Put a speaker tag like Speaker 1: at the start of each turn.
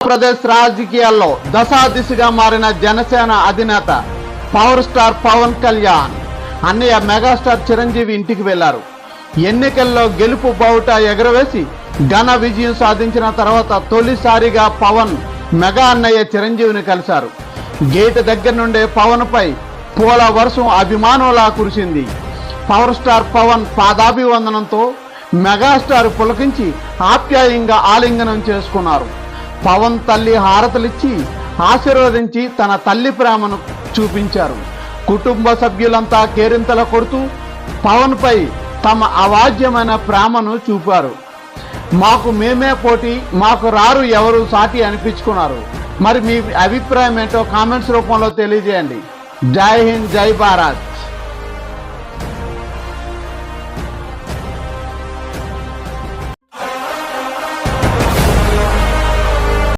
Speaker 1: ఆంధ్రప్రదేశ్ రాజకీయాల్లో దశాదిశగా మారిన జనసేన అధినేత పవర్ స్టార్ పవన్ కళ్యాణ్ అన్నయ్య మెగాస్టార్ చిరంజీవి ఇంటికి వెళ్లారు. ఎన్నికల్లో గెలుపు బావుట ఎగరవేసి ఘన విజయం సాధించిన తర్వాత తొలిసారిగా పవన్ మెగా అన్నయ్య చిరంజీవిని కలిశారు. గేటు దగ్గర నుండే పవన్ పై పూల వర్షం అభిమానులా కురిసింది. పవర్ స్టార్ పవన్ పాదాభివందనంతో మెగాస్టార్ పులకించి ఆప్యాయంగా ఆలింగనం చేసుకున్నారు. పవన్ తల్లి హారతలిచ్చి ఆశీర్వదించి తన తల్లి ప్రేమను చూపించారు. కుటుంబ సభ్యులంతా కేరింతల కొడుతూ పవన్ పై తమ అవాజ్యమైన ప్రేమను చూపారు. మాకు మేమే పోటీ, మాకు రారు ఎవరు సాటి అనిపించుకున్నారు. మరి మీ అభిప్రాయం ఏంటో కామెంట్స్ రూపంలో తెలియజేయండి. జై హింద్, జై భారత్.